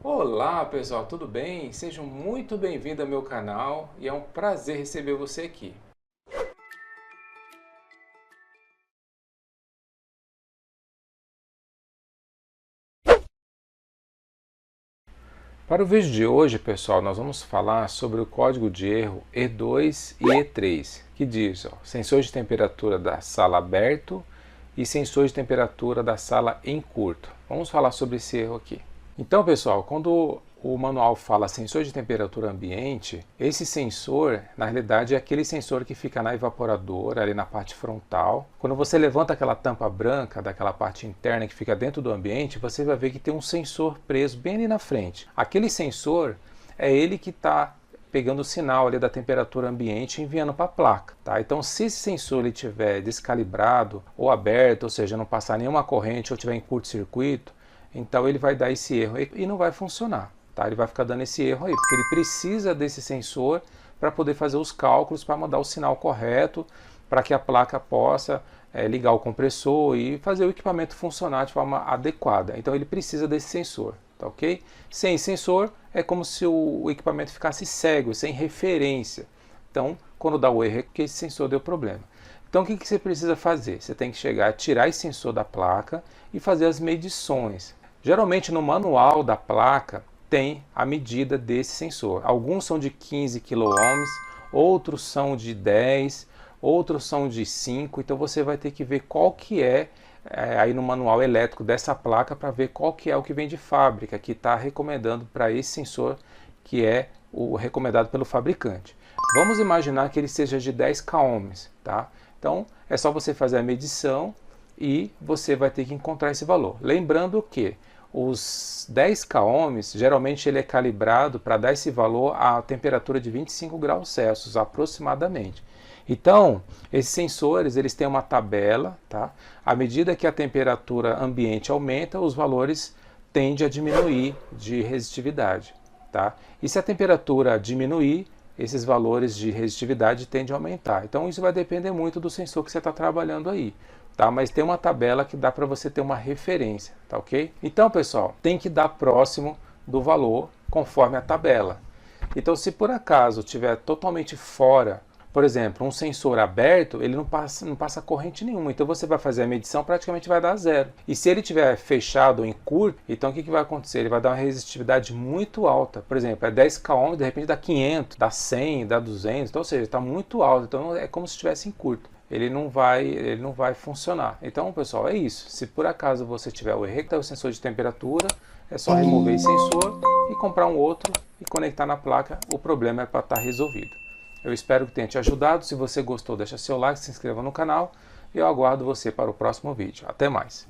Olá pessoal, tudo bem? Sejam muito bem-vindos ao meu canal e é um prazer receber você aqui. Para o vídeo de hoje, pessoal, nós vamos falar sobre o código de erro E2 e E3, que diz, sensor de temperatura da sala aberto e sensor de temperatura da sala em curto. Vamos falar sobre esse erro aqui. Então, pessoal, quando o manual fala sensor de temperatura ambiente, esse sensor, na realidade, é aquele sensor que fica na evaporadora, ali na parte frontal. Quando você levanta aquela tampa branca daquela parte interna que fica dentro do ambiente, você vai ver que tem um sensor preso bem ali na frente. Aquele sensor é ele que está pegando o sinal ali da temperatura ambiente e enviando para a placa. Tá? Então, se esse sensor estiver descalibrado ou aberto, ou seja, não passar nenhuma corrente ou estiver em curto-circuito, então ele vai dar esse erro e não vai funcionar. Tá? Ele vai ficar dando esse erro aí, porque ele precisa desse sensor para poder fazer os cálculos, para mandar o sinal correto, para que a placa possa ligar o compressor e fazer o equipamento funcionar de forma adequada. Então ele precisa desse sensor, tá ok? Sem sensor é como se o equipamento ficasse cego, sem referência. Então, quando dá o erro é porque esse sensor deu problema. Então o que você precisa fazer? Você tem que chegar, tirar esse sensor da placa e fazer as medições. Geralmente no manual da placa tem a medida desse sensor. Alguns são de 15 kΩ, outros são de 10, outros são de 5, então você vai ter que ver qual que é aí no manual elétrico dessa placa para ver qual que é o que vem de fábrica, que está recomendando para esse sensor que é o recomendado pelo fabricante. Vamos imaginar que ele seja de 10 kΩ, tá? Então é só você fazer a medição e você vai ter que encontrar esse valor. Lembrando que os 10 kΩ, geralmente ele é calibrado para dar esse valor a temperatura de 25 graus Celsius aproximadamente. Então, esses sensores eles têm uma tabela, tá? À medida que a temperatura ambiente aumenta, os valores tendem a diminuir de resistividade, tá? E se a temperatura diminuir, esses valores de resistividade tendem a aumentar. Então isso vai depender muito do sensor que você está trabalhando aí. Tá? Mas tem uma tabela que dá para você ter uma referência, tá ok? Então, pessoal, tem que dar próximo do valor conforme a tabela. Então, se por acaso estiver totalmente fora, por exemplo, um sensor aberto, ele não passa corrente nenhuma. Então, você vai fazer a medição, praticamente vai dar zero. E se ele estiver fechado ou em curto, então o que vai acontecer? Ele vai dar uma resistividade muito alta. Por exemplo, é 10 kΩ, de repente dá 500, dá 100, dá 200. Então, ou seja, está muito alto. Então, é como se estivesse em curto. Ele não vai funcionar. Então, pessoal, é isso. Se por acaso você tiver o erro, o sensor de temperatura, é só remover esse sensor e comprar um outro e conectar na placa. O problema é para estar resolvido. Eu espero que tenha te ajudado. Se você gostou, deixa seu like, se inscreva no canal e eu aguardo você para o próximo vídeo. Até mais!